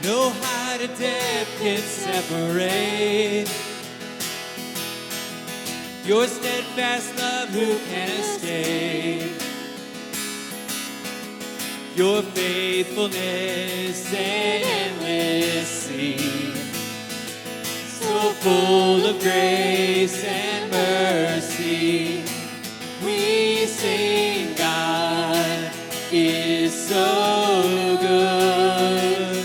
No height or depth can separate. Your steadfast love, who can escape? Your faithfulness and endless sea, so full of grace and mercy. We sing, God is so good.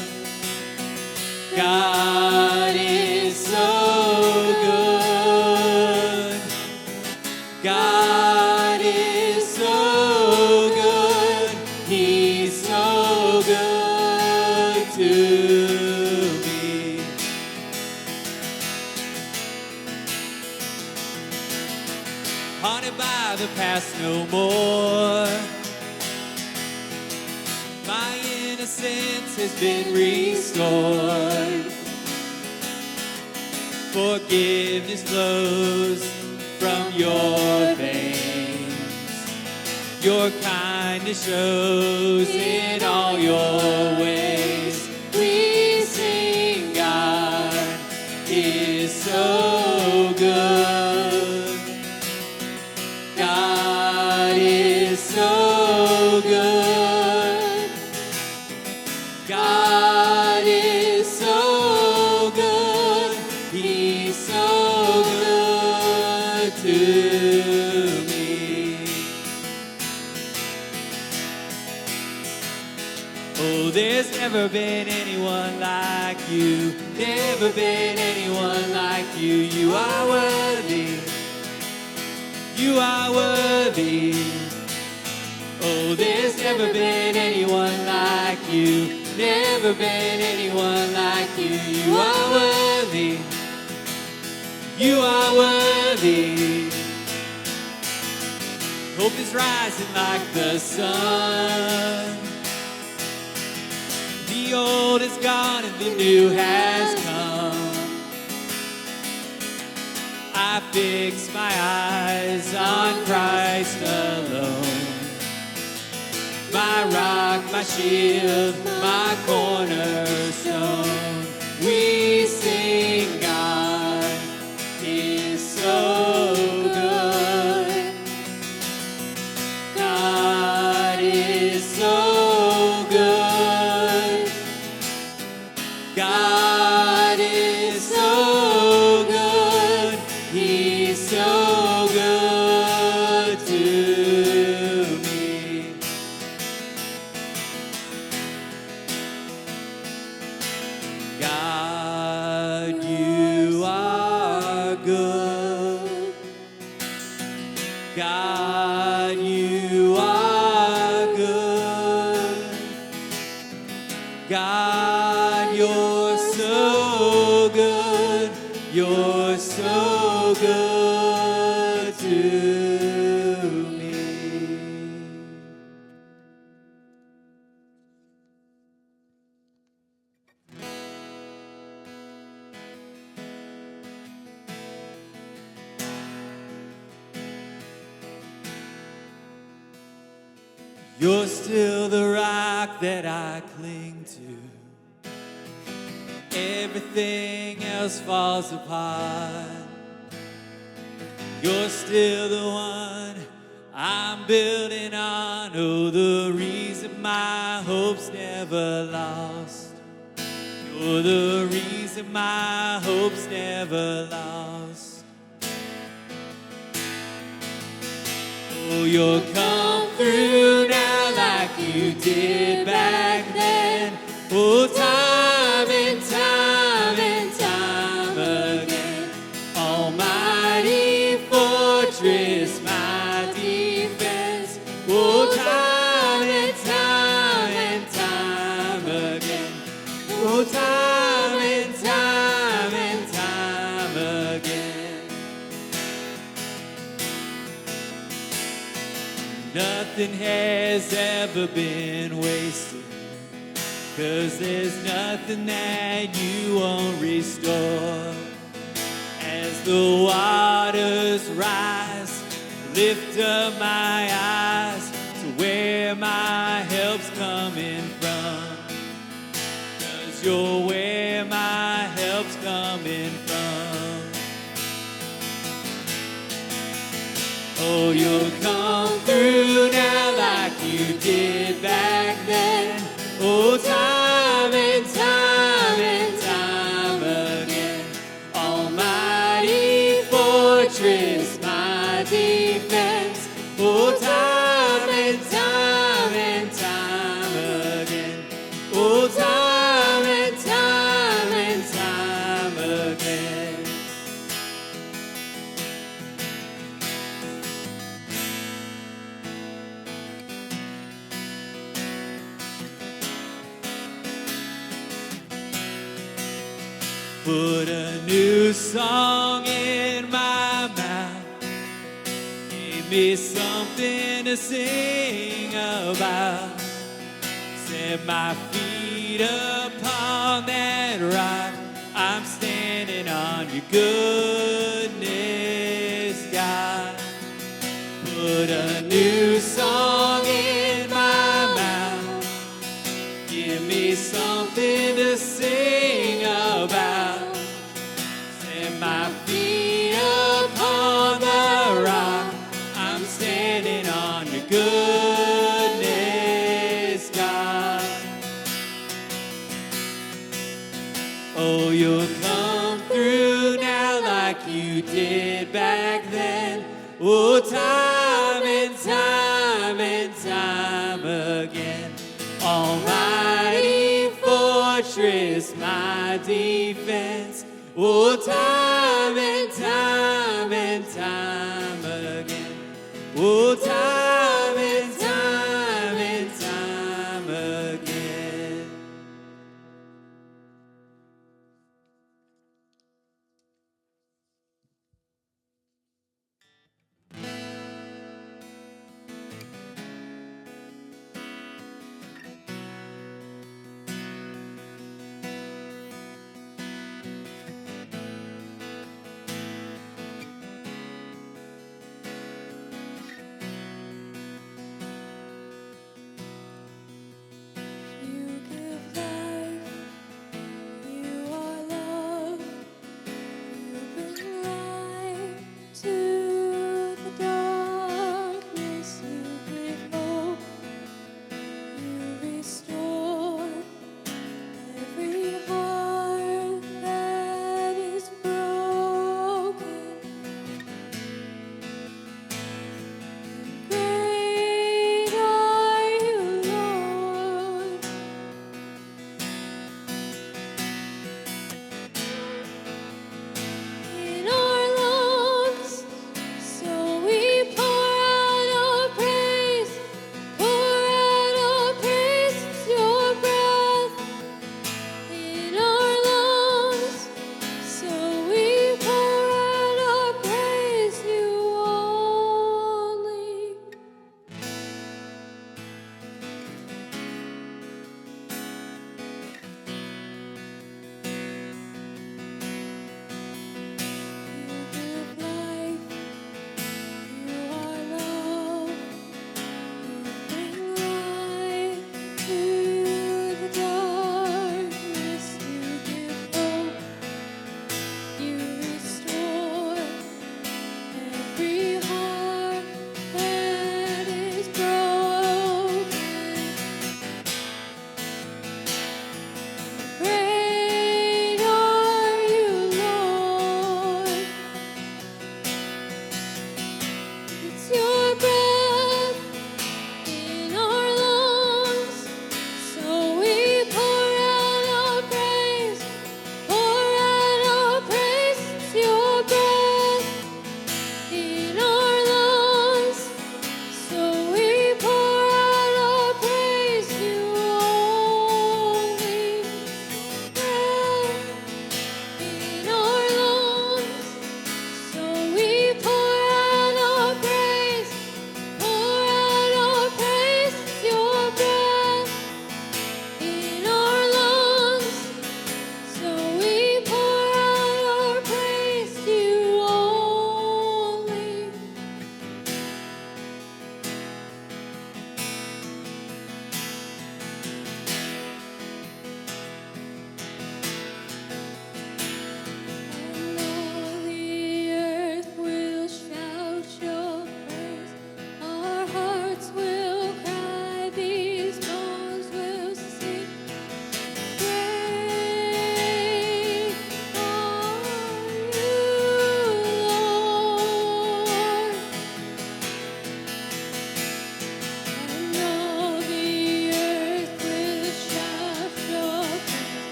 God is so good. God is so good. He's so good to me. Haunted by the past no more. My innocence has been restored. Forgiveness flows from your veins. Your kindness shows in all your ways. We sing, God is so good. God is so good. God is so good. He's so good to me. Oh, there's never been anyone like you. Never been anyone like you. You are worthy. You are worthy. Oh, there's never been anyone like you. Never been anyone like you. You are worthy. You are worthy. Hope is rising like the sun. The old is gone and the new has come. I fix my eyes on Christ alone. My rock, my shield, my cornerstone. We sing, God is so good. God is so good. God is so good. He's so good to me. God, you are good. God, you are good. God, you're so good. You're so good to me. You're still the rock that I cling to. Everything else falls apart. You're still the one I'm building on. Oh, the reason my hope's never lost. You're the reason my hope's never lost. Oh, you'll come through now like you did back then. Oh, time and time and time again. Almighty fortress, my defense. Oh, time and time and time again. Oh, time and time and time again. Nothing has ever been wasted, 'cause there's nothing that you won't restore. As the waters rise, lift up my eyes to where my help's coming from. 'Cause you're where my help's coming from. Oh, you'll come through now like you did back then. Oh, time and time and time again. Almighty fortress, my defense. Oh, time and time and time again. Oh, time and time and time again. Put a new song in my mouth. Give me something to sing about. Set my feet upon that rock. I'm standing on your goodness, God. Put a new song in my mouth. Give me something to sing about. Set my feet upon the rock. I'm standing on your goodness, God. Oh, you'll come through now like you did back then. Oh, time and time and time again. Almighty fortress, my defense. Oh, time and time and time again. Oh, time and time and time again.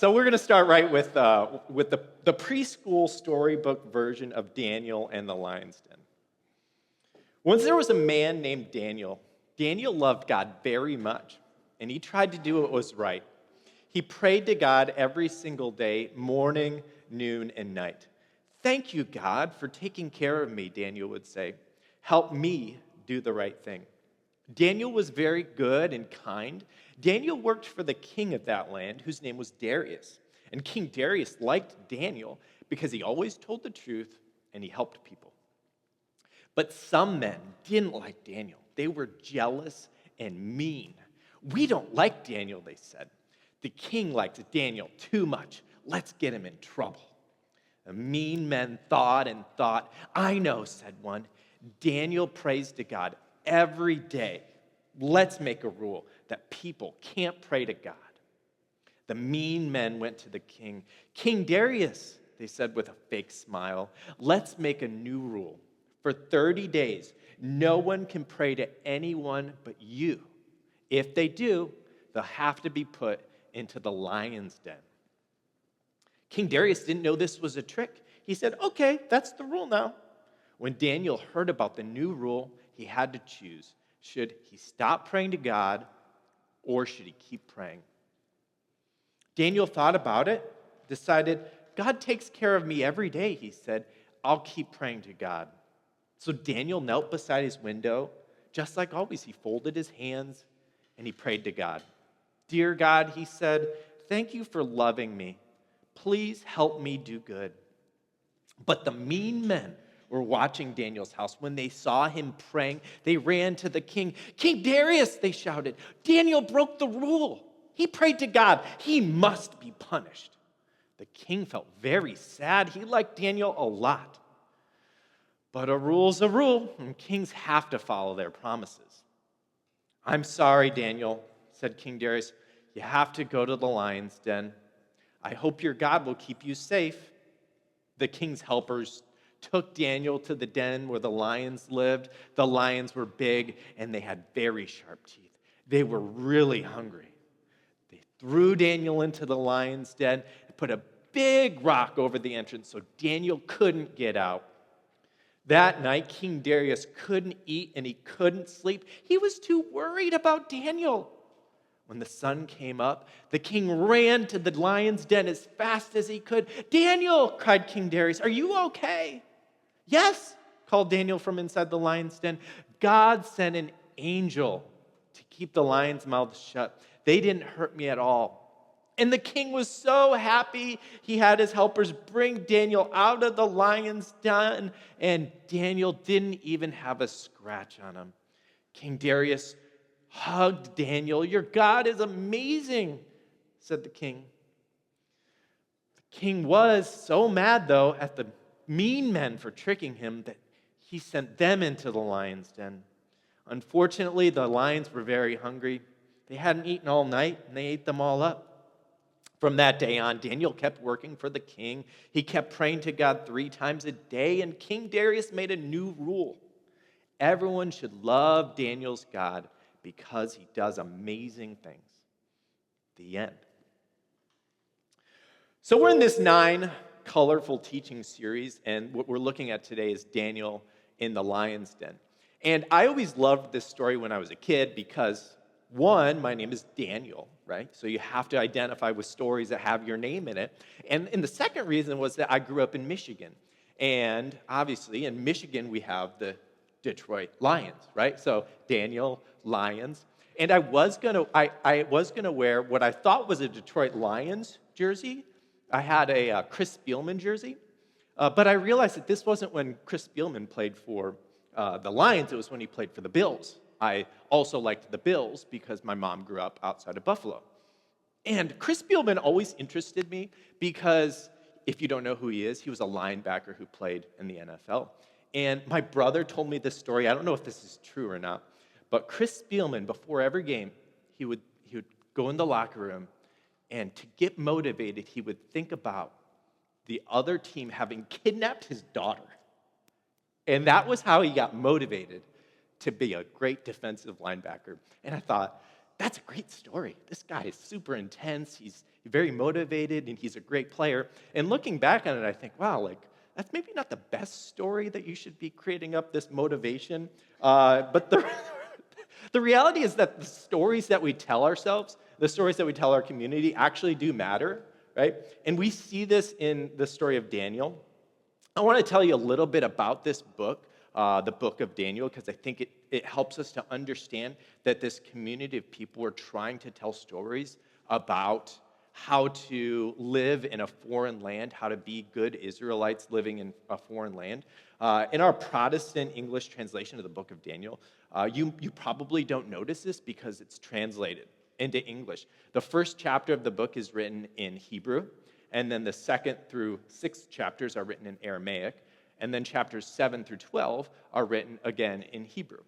So we're going to start right with the preschool storybook version of Daniel and the Lion's Den. Once there was a man named Daniel. Daniel loved God very much, and he tried to do what was right. He prayed to God every single day, morning, noon, and night. "Thank you, God, for taking care of me," Daniel would say. "Help me do the right thing." Daniel was very good and kind. Daniel worked for the king of that land, whose name was Darius. And King Darius liked Daniel because he always told the truth and he helped people. But some men didn't like Daniel. They were jealous and mean. "We don't like Daniel," they said. "The king likes Daniel too much. Let's get him in trouble." The mean men thought and thought. "I know," said one. "Daniel prays to God every day. Let's make a rule that people can't pray to God." The mean men went to the king. "King Darius," they said with a fake smile, "let's make a new rule. For 30 days, no one can pray to anyone but you. If they do, they'll have to be put into the lion's den." King Darius didn't know this was a trick. He said, "Okay, that's the rule now." When Daniel heard about the new rule, he had to choose. Should he stop praying to God, or should he keep praying? Daniel thought about it, decided, "God takes care of me every day," he said. "I'll keep praying to God." So Daniel knelt beside his window. Just like always, he folded his hands and he prayed to God. "Dear God," he said, "thank you for loving me. Please help me do good." But the mean men were watching Daniel's house. When they saw him praying, they ran to the king. "King Darius," they shouted, "Daniel broke the rule. He prayed to God. He must be punished." The king felt very sad. He liked Daniel a lot. But a rule's a rule, and kings have to follow their promises. "I'm sorry, Daniel," said King Darius. "You have to go to the lion's den. I hope your God will keep you safe." The king's helpers took Daniel to the den where the lions lived. The lions were big, and they had very sharp teeth. They were really hungry. They threw Daniel into the lion's den and put a big rock over the entrance so Daniel couldn't get out. That night, King Darius couldn't eat and he couldn't sleep. He was too worried about Daniel. When the sun came up, the king ran to the lion's den as fast as he could. "Daniel," cried King Darius, "are you okay?" "Yes," called Daniel from inside the lion's den. "God sent an angel to keep the lions' mouths shut. They didn't hurt me at all." And the king was so happy, he had his helpers bring Daniel out of the lion's den, and Daniel didn't even have a scratch on him. King Darius hugged Daniel. "Your God is amazing," said the king. The king was so mad, though, at the mean men for tricking him that he sent them into the lion's den. Unfortunately, the lions were very hungry. They hadn't eaten all night, and they ate them all up. From that day on, Daniel kept working for the king. He kept praying to God 3 times a day, and King Darius made a new rule. Everyone should love Daniel's God because he does amazing things. The end. So we're in this 9 colorful teaching series, and what we're looking at today is Daniel in the lion's den. And I always loved this story when I was a kid because, one, my name is Daniel, right? So you have to identify with stories that have your name in it. And the second reason was that I grew up in Michigan. And obviously, in Michigan, we have the Detroit Lions, right? So Daniel, Lions. And I was gonna wear what I thought was a Detroit Lions jersey. I had a Chris Spielman jersey. But I realized that this wasn't when Chris Spielman played for the Lions. It was when he played for the Bills. I also liked the Bills because my mom grew up outside of Buffalo. And Chris Spielman always interested me because, if you don't know who he is, he was a linebacker who played in the NFL. And my brother told me this story. I don't know if this is true or not, but Chris Spielman, before every game, he would go in the locker room, and to get motivated, he would think about the other team having kidnapped his daughter. And that was how he got motivated to be a great defensive linebacker. And I thought, that's a great story. This guy is super intense. He's very motivated, and he's a great player. And looking back on it, I think, wow, like, that's maybe not the best story that you should be creating up this motivation. But the reality is that the stories that we tell ourselves, the stories that we tell our community actually do matter, right? And we see this in the story of Daniel. I want to tell you a little bit about this book, the book of Daniel, because I think it helps us to understand that this community of people are trying to tell stories about how to live in a foreign land, how to be good Israelites living in a foreign land. In our Protestant English translation of the book of Daniel, you probably don't notice this because it's translated into English. The first chapter of the book is written in Hebrew, and then the second through sixth chapters are written in Aramaic, and then chapters 7 through 12 are written again in Hebrew.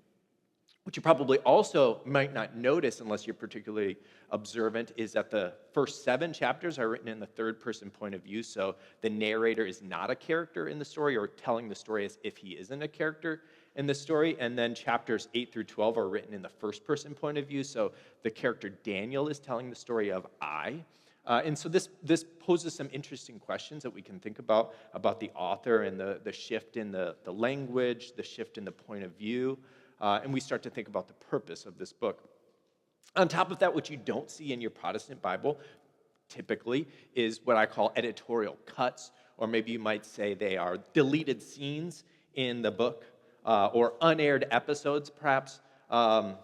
What you probably also might not notice unless you're particularly observant is that the first 7 chapters are written in the third-person point of view, so the narrator is not a character in the story or telling the story as if he isn't a character in the story, and then chapters 8 through 12 are written in the first-person point of view, so the character Daniel is telling the story of I. And so this poses some interesting questions that we can think about the author and the shift in the language, the shift in the point of view, and we start to think about the purpose of this book. On top of that, what you don't see in your Protestant Bible typically is what I call editorial cuts, or maybe you might say they are deleted scenes in the book, or unaired episodes, perhaps. And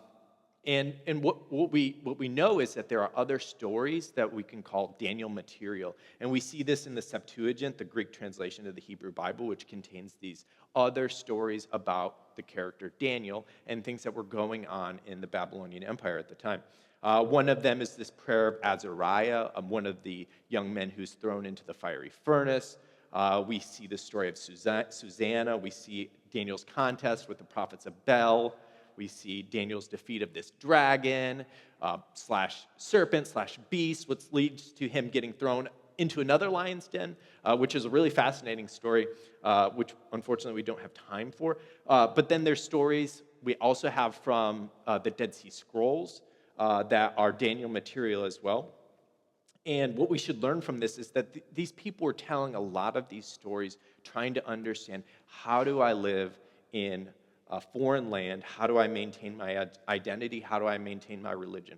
what we know is that there are other stories that we can call Daniel material. And we see this in the Septuagint, the Greek translation of the Hebrew Bible, which contains these other stories about the character Daniel and things that were going on in the Babylonian Empire at the time. One of them is this prayer of Azariah, one of the young men who's thrown into the fiery furnace. We see the story of Susanna. We see Daniel's contest with the prophets of Bel. We see Daniel's defeat of this dragon, slash serpent, slash beast, which leads to him getting thrown into another lion's den, which is a really fascinating story, which unfortunately we don't have time for. But then there's stories we also have from the Dead Sea Scrolls that are Daniel material as well. And what we should learn from this is that these people were telling a lot of these stories, trying to understand, how do I live in a foreign land? How do I maintain my identity? How do I maintain my religion?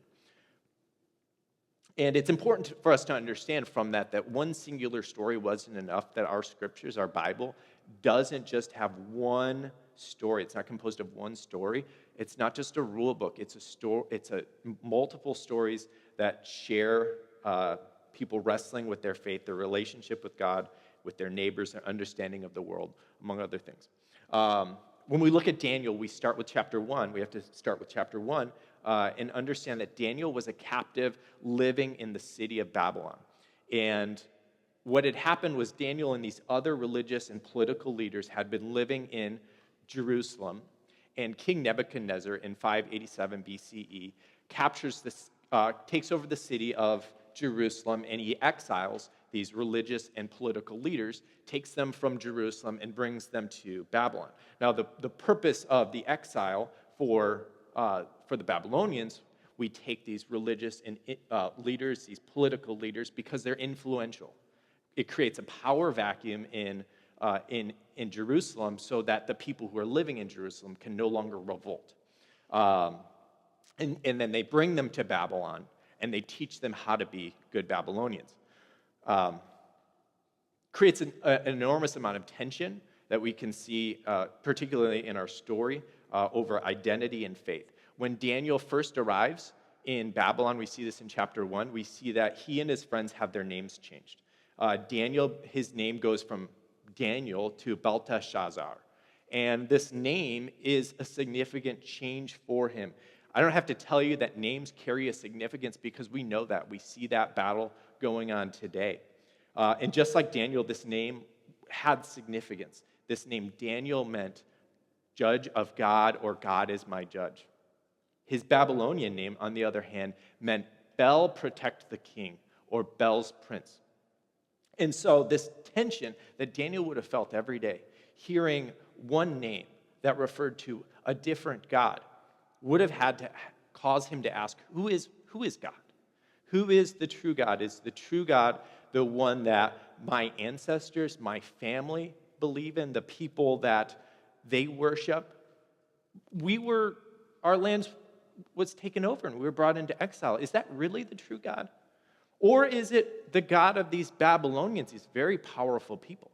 And it's important for us to understand from that one singular story wasn't enough, that our scriptures, our Bible, doesn't just have one story. It's not composed of one story. It's not just a rule book. It's a multiple stories that share people wrestling with their faith, their relationship with God, with their neighbors, their understanding of the world, among other things. When we look at Daniel, we start with chapter 1. We have to start with chapter 1 and understand that Daniel was a captive living in the city of Babylon. And what had happened was Daniel and these other religious and political leaders had been living in Jerusalem, and King Nebuchadnezzar in 587 BCE takes over the city of Jerusalem, and he exiles these religious and political leaders, takes them from Jerusalem and brings them to Babylon. Now, the purpose of the exile for the Babylonians, we take these religious and leaders, these political leaders, because they're influential. It creates a power vacuum in Jerusalem, so that the people who are living in Jerusalem can no longer revolt. And then they bring them to Babylon, and they teach them how to be good Babylonians. Creates an enormous amount of tension that we can see, particularly in our story, over identity and faith. When Daniel first arrives in Babylon, we see this in chapter 1, we see that he and his friends have their names changed. Daniel, his name goes from Daniel to Belteshazzar. And this name is a significant change for him. I don't have to tell you that names carry a significance, because we know that. We see that battle going on today. And just like Daniel, this name had significance. This name Daniel meant judge of God, or God is my judge. His Babylonian name, on the other hand, meant Bel protect the king, or Bel's prince. And so this tension that Daniel would have felt every day, hearing one name that referred to a different God, would have had to cause him to ask, who is God? Who is the true God? Is the true God the one that my ancestors, my family believe in, the people that they worship? Our land was taken over and we were brought into exile. Is that really the true God? Or is it the God of these Babylonians, these very powerful people?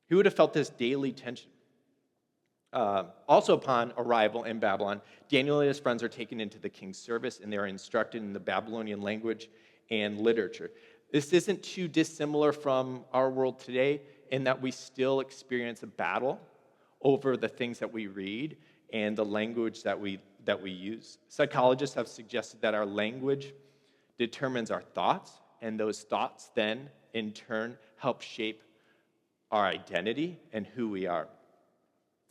He would have felt this daily tension. Also, upon arrival in Babylon, Daniel and his friends are taken into the king's service, and they are instructed in the Babylonian language and literature. This isn't too dissimilar from our world today in that we still experience a battle over the things that we read and the language that we use. Psychologists have suggested that our language determines our thoughts, and those thoughts then, in turn, help shape our identity and who we are.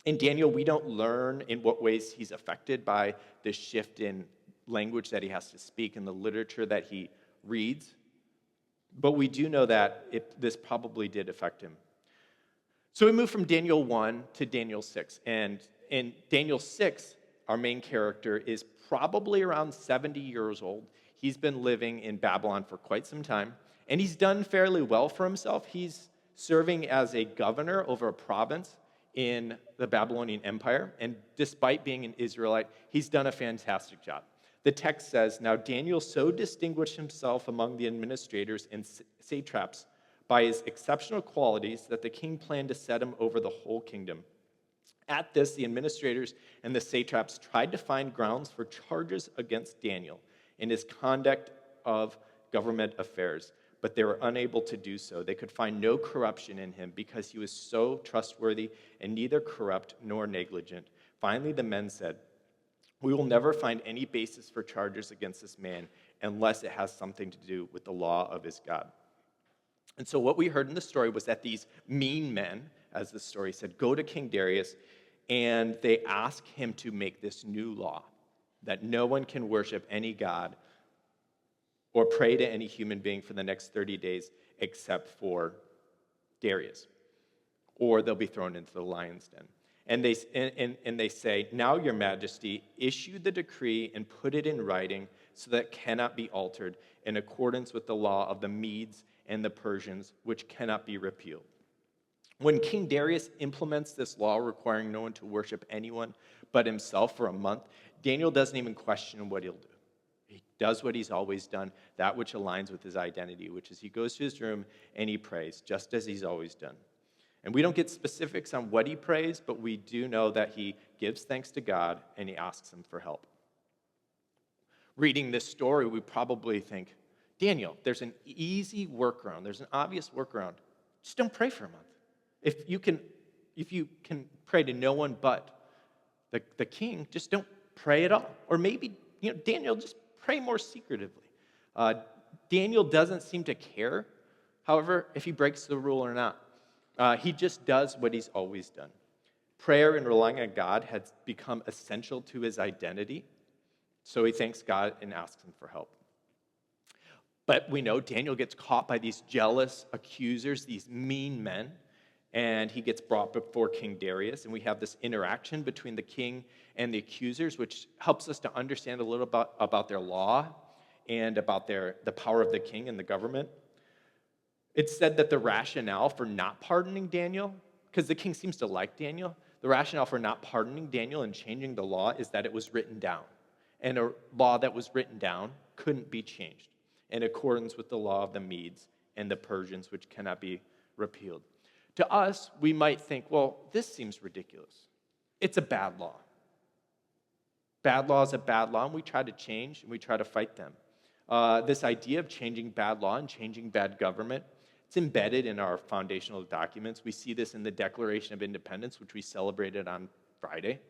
In Daniel, we don't learn in what ways he's affected by the shift in language that he has to speak and the literature that he reads, but we do know that this probably did affect him. So we move from Daniel 1 to Daniel 6, and in Daniel 6, our main character is probably around 70 years old. He's been living in Babylon for quite some time, and he's done fairly well for himself. He's serving as a governor over a province in the Babylonian Empire, and despite being an Israelite, he's done a fantastic job. The text says, "Now Daniel so distinguished himself among the administrators and satraps by his exceptional qualities that the king planned to set him over the whole kingdom. At this, the administrators and the satraps tried to find grounds for charges against Daniel in his conduct of government affairs, but they were unable to do so. They could find no corruption in him because he was so trustworthy and neither corrupt nor negligent. Finally, the men said, 'We will never find any basis for charges against this man unless it has something to do with the law of his God.'" And so what we heard in the story was that these mean men, as the story said, go to King Darius and they ask him to make this new law that no one can worship any god or pray to any human being for the next 30 days except for Darius, or they'll be thrown into the lion's den. And they say, "Now, your majesty, issue the decree and put it in writing so that it cannot be altered in accordance with the law of the Medes and the Persians, which cannot be repealed." When King Darius implements this law requiring no one to worship anyone but himself for a month, Daniel doesn't even question what he'll do. He does what he's always done, that which aligns with his identity, which is he goes to his room and he prays, just as he's always done. And we don't get specifics on what he prays, but we do know that he gives thanks to God and he asks him for help. Reading this story, we probably think, Daniel, there's an easy workaround. There's an obvious workaround. Just don't pray for a month. If you can pray to no one but the king, just don't pray at all. Or maybe, Daniel, just pray more secretively. Daniel doesn't seem to care, however, if he breaks the rule or not. He just does what he's always done. Prayer and relying on God has become essential to his identity, so he thanks God and asks him for help. But we know Daniel gets caught by these jealous accusers, these mean men, and he gets brought before King Darius, and we have this interaction between the king and the accusers, which helps us to understand a little about their law and about the power of the king and the government. It's said that the rationale for not pardoning Daniel, because the king seems to like Daniel, the rationale for not pardoning Daniel and changing the law is that it was written down. And a law that was written down couldn't be changed in accordance with the law of the Medes and the Persians, which cannot be repealed. To us, we might think, well, this seems ridiculous. It's a bad law. Bad law is a bad law, and we try to change, and we try to fight them. This idea of changing bad law and changing bad government, it's embedded in our foundational documents. We see this in the Declaration of Independence, which we celebrated on Friday.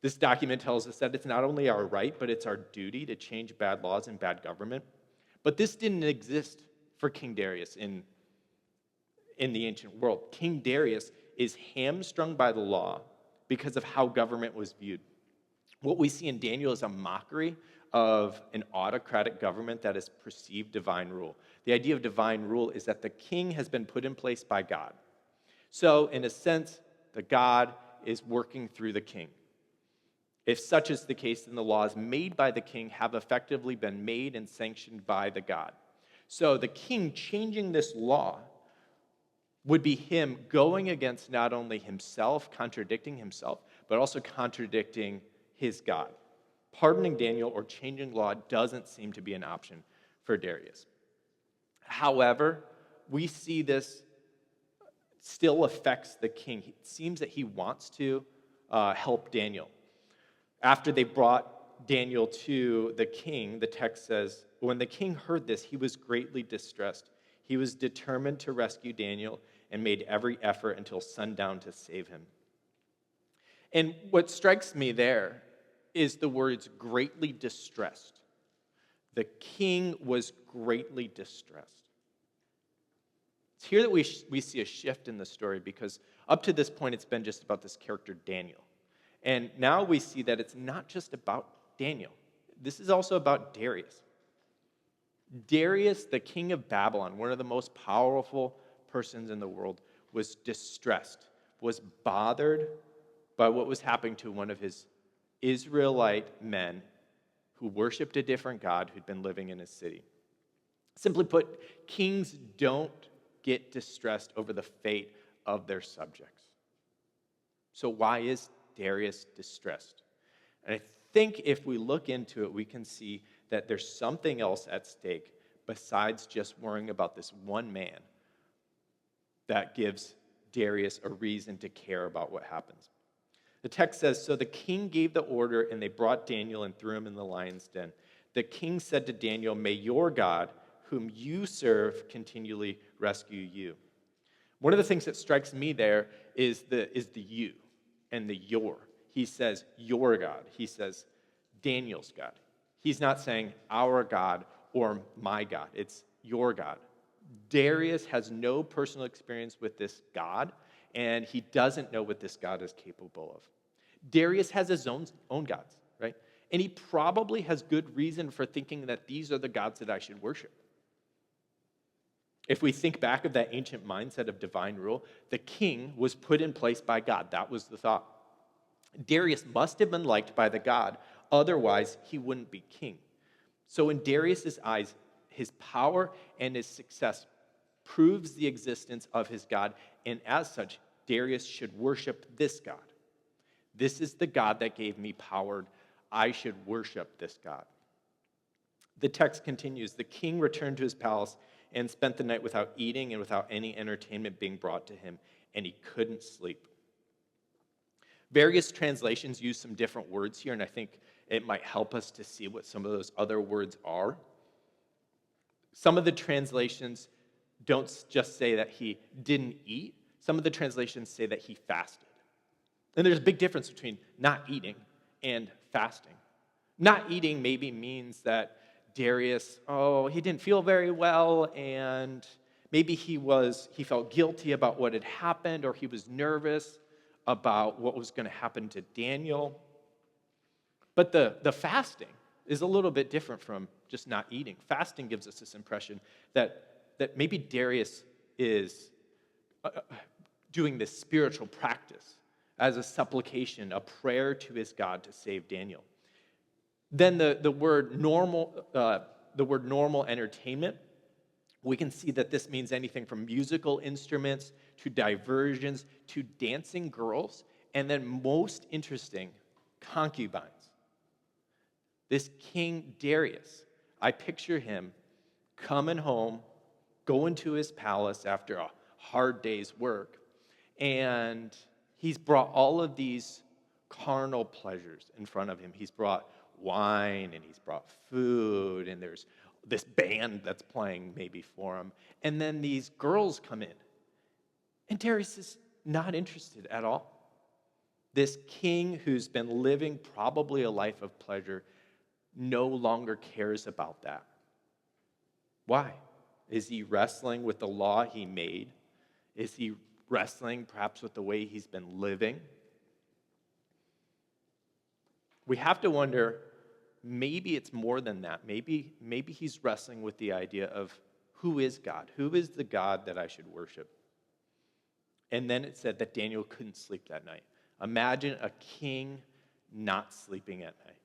This document tells us that it's not only our right, but it's our duty to change bad laws and bad government. But this didn't exist for King Darius in the ancient world. King Darius is hamstrung by the law because of how government was viewed. What we see in Daniel is a mockery of an autocratic government that has perceived divine rule. The idea of divine rule is that the king has been put in place by God. So, in a sense, the God is working through the king. If such is the case, then the laws made by the king have effectively been made and sanctioned by the God. So the king changing this law would be him going against not only himself, contradicting himself, but also contradicting his God. Pardoning Daniel or changing law doesn't seem to be an option for Darius. However, we see this still affects the king. It seems that he wants to help Daniel. After they brought Daniel to the king, the text says, when the king heard this, he was greatly distressed. He was determined to rescue Daniel and made every effort until sundown to save him. And what strikes me there is the words greatly distressed. The king was greatly distressed. It's here that we see a shift in the story, because up to this point it's been just about this character Daniel. And now we see that it's not just about Daniel. This is also about Darius. Darius, the king of Babylon, one of the most powerful persons in the world, was distressed, was bothered by what was happening to one of his Israelite men who worshiped a different God who'd been living in his city. Simply put, kings don't get distressed over the fate of their subjects. So why is Darius distressed? And I think if we look into it, we can see that there's something else at stake besides just worrying about this one man that gives Darius a reason to care about what happens. The text says, so the king gave the order, and they brought Daniel and threw him in the lion's den. The king said to Daniel, may your God, whom you serve, continually rescue you. One of the things that strikes me there is the you and the your. He says your God. He says Daniel's God. He's not saying our God or my God. It's your God. Darius has no personal experience with this God, and he doesn't know what this God is capable of. Darius has his own gods, right? And he probably has good reason for thinking that these are the gods that I should worship. If we think back of that ancient mindset of divine rule, the king was put in place by God. That was the thought. Darius must have been liked by the God, otherwise he wouldn't be king. So in Darius's eyes, his power and his success proves the existence of his God, and as such, Darius should worship this God. This is the God that gave me power. I should worship this God. The text continues, the king returned to his palace and spent the night without eating and without any entertainment being brought to him, and he couldn't sleep. Various translations use some different words here, and I think it might help us to see what some of those other words are. Some of the translations don't just say that he didn't eat. Some of the translations say that he fasted. And there's a big difference between not eating and fasting. Not eating maybe means that Darius, he didn't feel very well, and maybe he felt guilty about what had happened, or he was nervous about what was going to happen to Daniel. But the fasting is a little bit different from just not eating. Fasting gives us this impression that maybe Darius is doing this spiritual practice as a supplication, a prayer to his God to save Daniel. Then the word normal entertainment, we can see that this means anything from musical instruments to diversions to dancing girls, and then most interesting, concubines. This King Darius, I picture him coming home, going to his palace after a hard day's work, and he's brought all of these carnal pleasures in front of him. He's brought wine, and he's brought food, and there's this band that's playing maybe for him. And then these girls come in. And Darius is not interested at all. This king who's been living probably a life of pleasure no longer cares about that. Why? Is he wrestling with the law he made? Is he wrestling perhaps with the way he's been living? We have to wonder, maybe it's more than that. Maybe he's wrestling with the idea of who is God? Who is the God that I should worship? And then it said that Daniel couldn't sleep that night. Imagine a king not sleeping at night.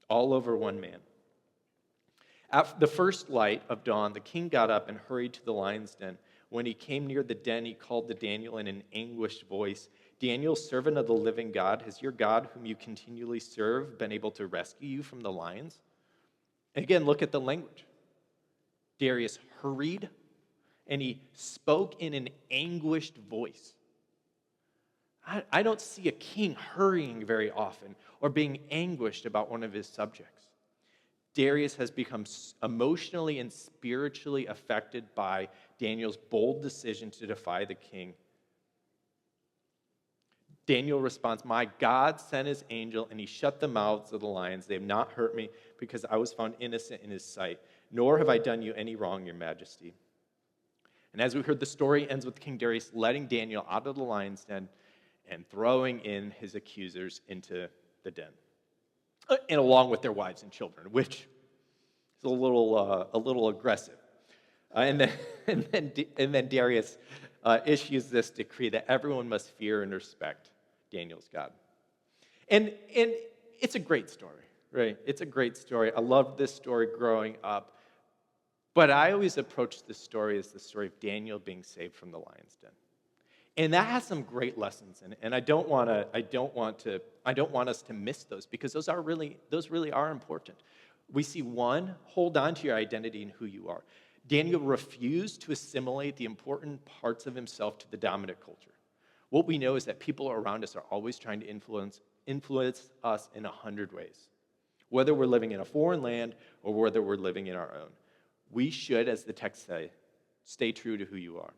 All over one man. At the first light of dawn, the king got up and hurried to the lion's den. When he came near the den, he called to Daniel in an anguished voice, Daniel, servant of the living God, has your God, whom you continually serve, been able to rescue you from the lions? And again, look at the language. Darius hurried, and he spoke in an anguished voice. I don't see a king hurrying very often or being anguished about one of his subjects. Darius has become emotionally and spiritually affected by Daniel's bold decision to defy the king. Daniel responds, my God sent his angel, and he shut the mouths of the lions. They have not hurt me, because I was found innocent in his sight, nor have I done you any wrong, your majesty. And as we heard, the story ends with King Darius letting Daniel out of the lion's den and throwing in his accusers into the den, and along with their wives and children, which is a little aggressive. And then Darius issues this decree that everyone must fear and respect Daniel's God. And it's a great story, right? It's a great story. I loved this story growing up. But I always approach this story as the story of Daniel being saved from the lion's den. And that has some great lessons in it. And I don't want us to miss those, because those really are important. We see one, hold on to your identity and who you are. Daniel refused to assimilate the important parts of himself to the dominant culture. What we know is that people around us are always trying to influence us in 100 ways, whether we're living in a foreign land or whether we're living in our own. We should, as the text says, stay true to who you are.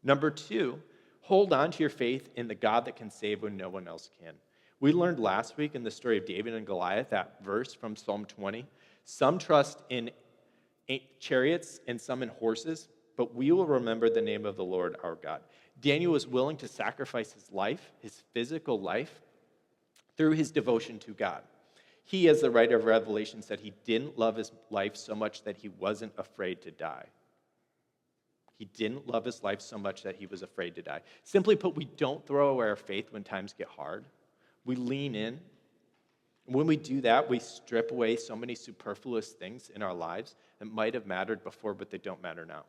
Number two, hold on to your faith in the God that can save when no one else can. We learned last week in the story of David and Goliath, that verse from Psalm 20. Some trust in chariots and some in horses, but we will remember the name of the Lord our God. Daniel was willing to sacrifice his life, his physical life, through his devotion to God. He, as the writer of Revelation, said he didn't love his life so much that he wasn't afraid to die. He didn't love his life so much that he was afraid to die. Simply put, we don't throw away our faith when times get hard. We lean in. When we do that, we strip away so many superfluous things in our lives that might have mattered before, but they don't matter now.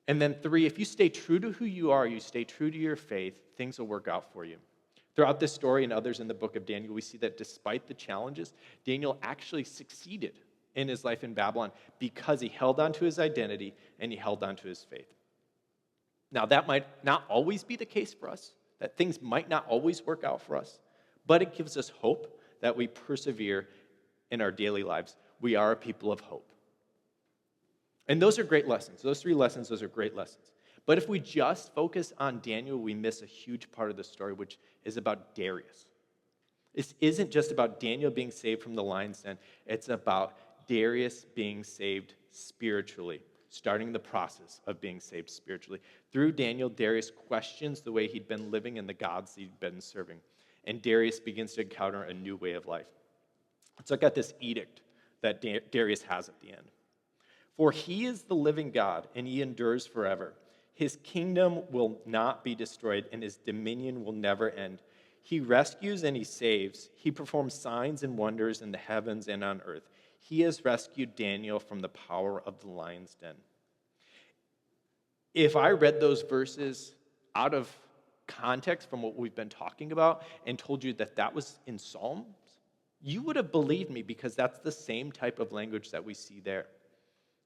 And then three, if you stay true to who you are, you stay true to your faith, things will work out for you. Throughout this story and others in the book of Daniel, we see that despite the challenges, Daniel actually succeeded in his life in Babylon because he held on to his identity and he held on to his faith. Now, that might not always be the case for us, that things might not always work out for us, but it gives us hope that we persevere in our daily lives. We are a people of hope. And those are great lessons. Those three lessons, those are great lessons. But if we just focus on Daniel, we miss a huge part of the story, which is about Darius. This isn't just about Daniel being saved from the lion's den. It's about Darius being saved spiritually, starting the process of being saved spiritually. Through Daniel, Darius questions the way he'd been living and the gods he'd been serving. And Darius begins to encounter a new way of life. Let's look at this edict that Darius has at the end. For he is the living God, and he endures forever. His kingdom will not be destroyed, and his dominion will never end. He rescues and he saves. He performs signs and wonders in the heavens and on earth. He has rescued Daniel from the power of the lion's den. If I read those verses out of context from what we've been talking about and told you that that was in Psalms, you would have believed me, because that's the same type of language that we see there.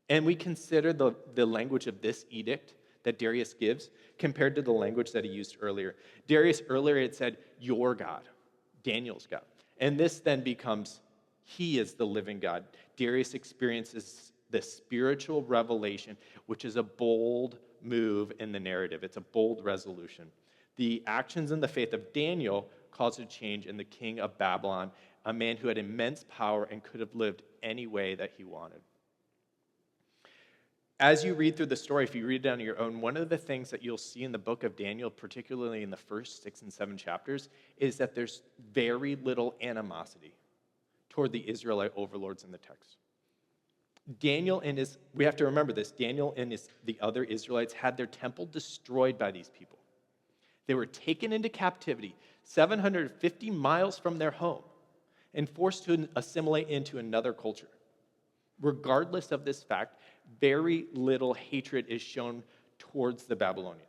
And we consider the language of this edict that Darius gives compared to the language that he used earlier. Darius earlier had said, your God, Daniel's God. And this then becomes, he is the living God. Darius experiences the spiritual revelation, which is a bold move in the narrative. It's a bold resolution. The actions and the faith of Daniel caused a change in the king of Babylon, a man who had immense power and could have lived any way that he wanted. As you read through the story, if you read it on your own, one of the things that you'll see in the book of Daniel, particularly in the first 6 and 7 chapters, is that there's very little animosity toward the Israelite overlords in the text. We have to remember this, Daniel and the other Israelites had their temple destroyed by these people. They were taken into captivity, 750 miles from their home, and forced to assimilate into another culture. Regardless of this fact, very little hatred is shown towards the Babylonians.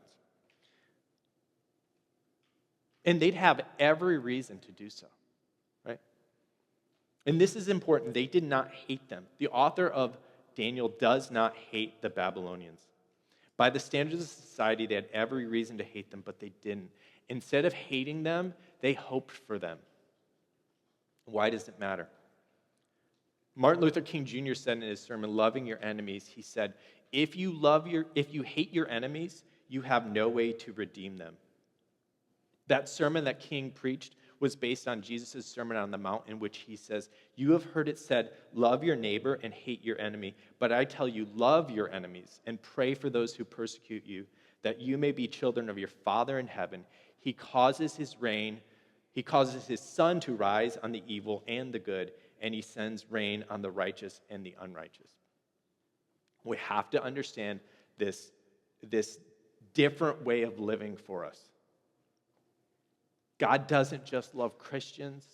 And they'd have every reason to do so, right? And this is important. They did not hate them. The author of Daniel does not hate the Babylonians. By the standards of society, they had every reason to hate them, but they didn't. Instead of hating them, they hoped for them. Why does it matter? Martin Luther King Jr. said in his sermon, Loving Your Enemies, he said, if you hate your enemies, you have no way to redeem them. That sermon that King preached was based on Jesus' Sermon on the Mount, in which he says, you have heard it said, love your neighbor and hate your enemy. But I tell you, love your enemies and pray for those who persecute you, that you may be children of your Father in heaven. He causes his sun to rise on the evil and the good, and he sends rain on the righteous and the unrighteous. We have to understand this different way of living for us. God doesn't just love Christians.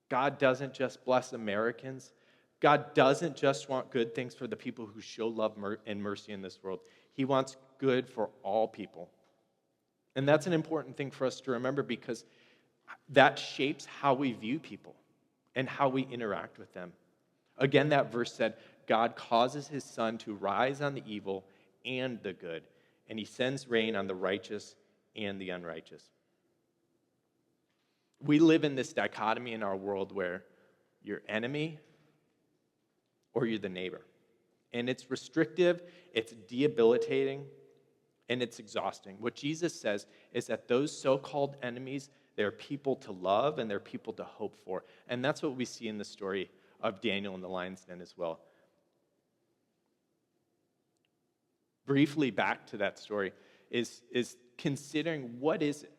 God doesn't just bless Americans. God doesn't just want good things for the people who show love and mercy in this world. He wants good for all people. And that's an important thing for us to remember, because that shapes how we view people and how we interact with them. Again, that verse said, God causes his sun to rise on the evil and the good, and he sends rain on the righteous and the unrighteous. We live in this dichotomy in our world where you're enemy or you're the neighbor. And it's restrictive, it's debilitating, and it's exhausting. What Jesus says is that those so-called enemies, they're people to love and they're people to hope for. And that's what we see in the story of Daniel in the lion's den as well. Briefly back to that story is considering what is it?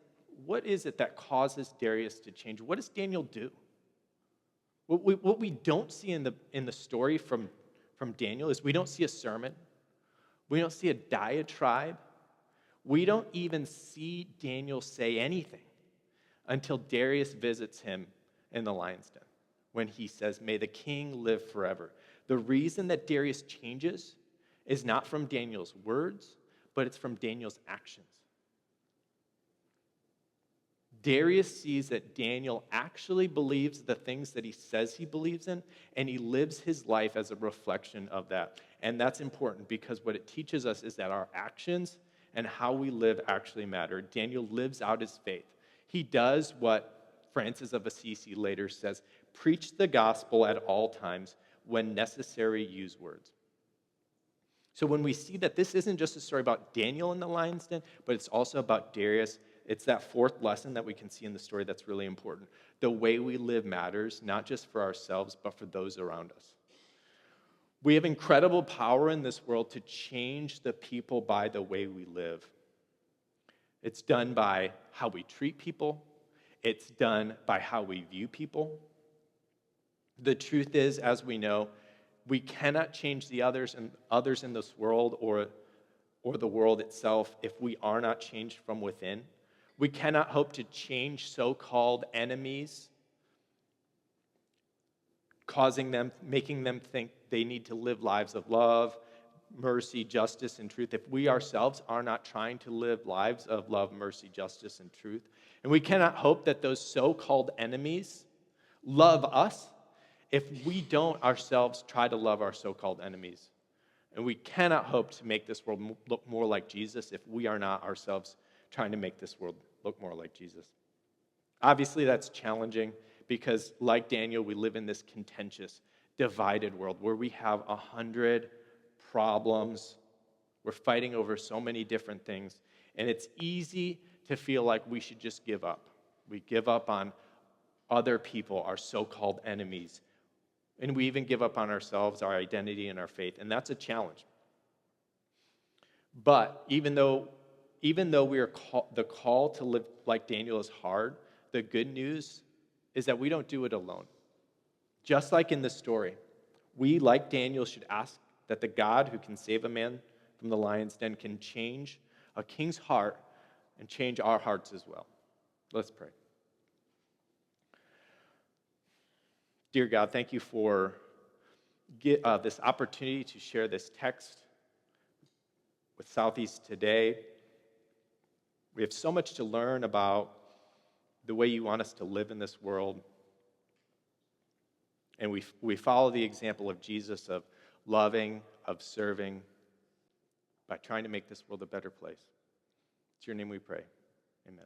What is it that causes Darius to change? What does Daniel do? What we don't see in the story from Daniel is we don't see a sermon. We don't see a diatribe. We don't even see Daniel say anything until Darius visits him in the lion's den, when he says, may the king live forever. The reason that Darius changes is not from Daniel's words, but it's from Daniel's actions. Darius sees that Daniel actually believes the things that he says he believes in, and he lives his life as a reflection of that. And that's important, because what it teaches us is that our actions and how we live actually matter. Daniel lives out his faith. He does what Francis of Assisi later says, preach the gospel at all times, when necessary, use words. So when we see that this isn't just a story about Daniel in the lion's den, but it's also about Darius, it's that fourth lesson that we can see in the story that's really important. The way we live matters, not just for ourselves, but for those around us. We have incredible power in this world to change the people by the way we live. It's done by how we treat people. It's done by how we view people. The truth is, as we know, we cannot change the others in this world or the world itself if we are not changed from within. We cannot hope to change so-called enemies, making them think they need to live lives of love, mercy, justice, and truth, if we ourselves are not trying to live lives of love, mercy, justice, and truth. And we cannot hope that those so-called enemies love us if we don't ourselves try to love our so-called enemies. And we cannot hope to make this world look more like Jesus if we are not ourselves trying to make this world look more like Jesus. Obviously, that's challenging because, like Daniel, we live in this contentious, divided world where we have 100 problems. We're fighting over so many different things, and it's easy to feel like we should just give up. We give up on other people, our so-called enemies, and we even give up on ourselves, our identity, and our faith, and that's a challenge. But even though we are the call to live like Daniel is hard, the good news is that we don't do it alone. Just like in the story, we, like Daniel, should ask that the God who can save a man from the lion's den can change a king's heart and change our hearts as well. Let's pray. Dear God, thank you for this opportunity to share this text with Southeast today. We have so much to learn about the way you want us to live in this world. And we follow the example of Jesus of loving, of serving, by trying to make this world a better place. It's your name we pray. Amen.